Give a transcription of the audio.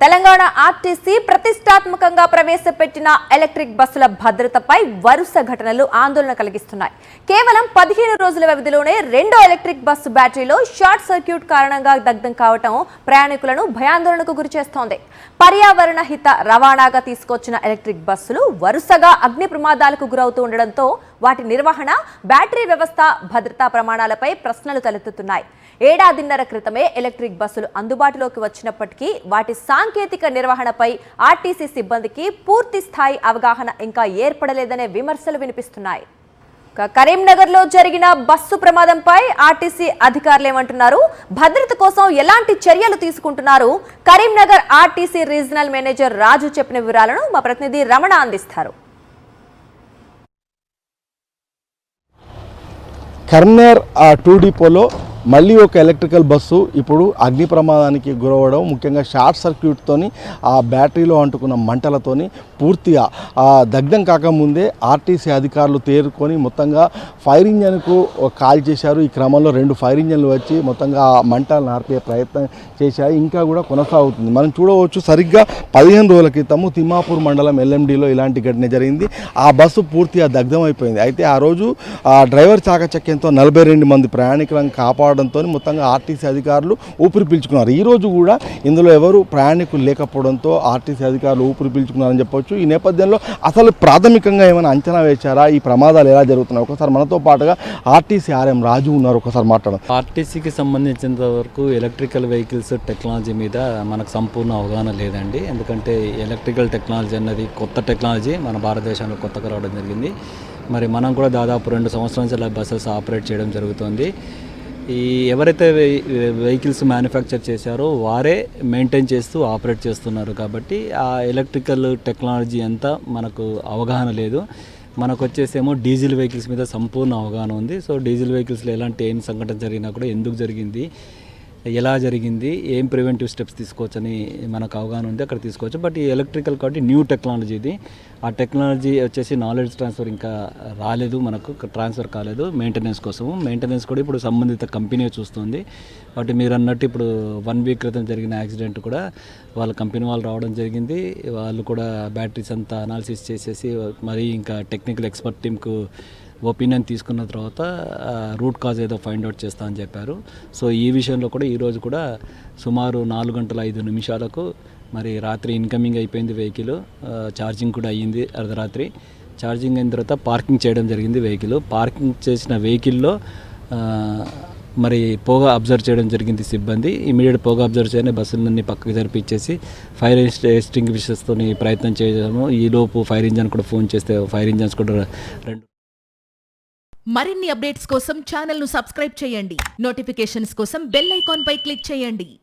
Telangana RTC ప్రతిష్టాత్మకంగా ప్రవేశపెట్టిన electric బస్సుల భద్రతపై వరుస ఘటనలు ఆందోళన కలిగిస్తున్నాయి. కేవలం 15 రోజుల వ్యవధిలోనే రెండో ఎలక్ట్రిక్ బస్సు బ్యాటరీలో షార్ట్ సర్క్యూట్ కారణంగా దగ్ధం కావడం ప్రయాణికులను భయాందోళనకు గురిచేస్తోంది. పర్యావరణ హిత రవాణాగా తీసుకొచ్చిన ఎలక్ట్రిక్ బస్సులు వరుసగా అగ్ని ప్రమాదాలకు గురవుతూ ఉండడంతో వాటి నిర్వహణ, బ్యాటరీ వ్యవస్థ, భద్రతా ప్రమాణాలపై ప్రశ్నలు తలెత్తుతున్నాయి. ఏడాదిన్నర క్రితమే ఎలక్ట్రిక్ బస్సులు అందుబాటులోకి వచ్చినప్పటికీ వాటి సాంకేతిక నిర్వహణపై ఆర్టీసీ సిబ్బందికి పూర్తి స్థాయి అవగాహన ఇంకా ఏర్పడలేదనే విమర్శలు వినిపిస్తున్నాయి. కరీంనగర్లో జరిగిన బస్సు ప్రమాదంపై ఆర్టీసీ అధికారులు ఏమంటున్నారు, భద్రత కోసం ఎలాంటి చర్యలు తీసుకుంటున్నారు, కరీంనగర్ ఆర్టీసీ రీజనల్ మేనేజర్ రాజు చెప్పిన వివరాలను మా ప్రతినిధి రమణ అందిస్తారు. కరీంనగర్ 2 డిపోలో మళ్ళీ ఒక ఎలక్ట్రికల్ బస్సు ఇప్పుడు అగ్ని ప్రమాదానికి గురవడం, ముఖ్యంగా షార్ట్ సర్క్యూట్తోని ఆ బ్యాటరీలో అంటుకున్న మంటలతోని పూర్తిగా దగ్ధం కాకముందే ఆర్టీసీ అధికారులు తేరుకొని మొత్తంగా ఫైర్ ఇంజన్కు కాల్ చేశారు. ఈ క్రమంలో 2 ఫైర్ ఇంజన్లు వచ్చి మొత్తంగా ఆ మంటలను ఆర్పే ప్రయత్నం చేశాయి. ఇంకా కూడా కొనసాగుతుంది. మనం చూడవచ్చు, సరిగ్గా 15 రోజుల క్రితము తిమ్మాపూర్ మండలం ఎల్ఎండిలో ఇలాంటి ఘటన జరిగింది. ఆ బస్సు పూర్తిగా దగ్ధం అయిపోయింది. అయితే ఆ రోజు డ్రైవర్ చాకచక్యంతో 42 మంది ప్రయాణికులను కాపాడడంతో మొత్తంగా ఆర్టీసీ అధికారులు ఊపిరి పీల్చుకున్నారు. ఈ రోజు కూడా ఇందులో ఎవరు ప్రయాణికులు లేకపోవడంతో ఆర్టీసీ అధికారులు ఊపిరి పీల్చుకున్నారని చెప్పొచ్చు. ఈ నేపథ్యంలో అసలు ప్రాథమికంగా ఏమైనా అంచనా వేశారా, ఈ ప్రమాదాలు ఎలా జరుగుతున్నాయి? ఒకసారి మనతో పాటుగా ఆర్టీసీ ఆర్ఎం రాజు ఉన్నారు, ఒకసారి మాట్లాడడం. ఆర్టీసీకి సంబంధించినంత వరకు ఎలక్ట్రికల్ వెహికల్స్ టెక్నాలజీ మీద మనకు సంపూర్ణ అవగాహన లేదండి. ఎందుకంటే ఎలక్ట్రికల్ టెక్నాలజీ అన్నది కొత్త టెక్నాలజీ, మన భారతదేశంలో కొత్తగా రావడం జరిగింది. మరి మనం కూడా దాదాపు 2 సంవత్సరాల నుంచి అలా బస్సెస్ ఆపరేట్ చేయడం జరుగుతుంది. ఈ ఎవరైతే వెహికల్స్ మ్యానుఫ్యాక్చర్ చేశారో వారే మెయింటైన్ చేస్తూ ఆపరేట్ చేస్తున్నారు. కాబట్టి ఆ ఎలక్ట్రికల్ టెక్నాలజీ అంతా మనకు అవగాహన లేదు. మనకు వచ్చేసేమో డీజిల్ వెహికల్స్ మీద సంపూర్ణ అవగాహన ఉంది. సో డీజిల్ వెహికల్స్లో ఎలాంటి ఏం సంఘటన జరిగినా కూడా ఎందుకు జరిగింది, ఎలా జరిగింది, ఏం ప్రివెంటివ్ స్టెప్స్ తీసుకోవచ్చని మనకు అవగాహన ఉంది, అక్కడ తీసుకోవచ్చు. బట్ ఈ ఎలక్ట్రికల్ కాబట్టి న్యూ టెక్నాలజీ ఇది. ఆ టెక్నాలజీ వచ్చేసి నాలెడ్జ్ ట్రాన్స్ఫర్ ఇంకా రాలేదు, మనకు ట్రాన్స్ఫర్ కాలేదు మెయింటెనెన్స్ కోసము. మెయింటెనెన్స్ కూడా ఇప్పుడు సంబంధిత కంపెనీ చూస్తుంది. బట్ మీరు అన్నట్టు ఇప్పుడు 1 వీక్ క్రితం జరిగిన యాక్సిడెంట్ కూడా వాళ్ళ కంపెనీ వాళ్ళు రావడం జరిగింది. వాళ్ళు కూడా బ్యాటరీస్ అంతా అనాలిసిస్ చేసేసి మరి ఇంకా టెక్నికల్ ఎక్స్పర్ట్ టీమ్కు ఒపీనియన్ తీసుకున్న తర్వాత రూట్ కాజ్ ఏదో ఫైండ్ అవుట్ చేస్తా అని చెప్పారు. సో ఈ విషయంలో కూడా ఈరోజు కూడా సుమారు 4 గంటల 5 నిమిషాలకు మరి రాత్రి ఇన్కమింగ్ అయిపోయింది వెహికల్. ఛార్జింగ్ కూడా అయ్యింది అర్ధరాత్రి. ఛార్జింగ్ అయిన తర్వాత పార్కింగ్ చేయడం జరిగింది వెహికల్. పార్కింగ్ చేసిన వెహికల్లో మరి పొగ అబ్జర్వ్ చేయడం జరిగింది సిబ్బంది. ఇమీడియట్ పొగ అబ్జర్వ్ చేయని బస్సులన్నీ పక్కకి జరిపించేసి ఫైర్ ఎక్స్టింగ్విషర్స్తో ప్రయత్నం చేయడము. ఈలోపు ఫైర్ ఇంజన్ కూడా ఫోన్ చేస్తే ఫైర్ ఇంజన్స్ కూడా 2. మరిన్ని అప్డేట్స్ కోసం ఛానల్ను సబ్స్క్రైబ్ చేయండి. నోటిఫికేషన్స్ కోసం బెల్ ఐకాన్ పై క్లిక్ చేయండి.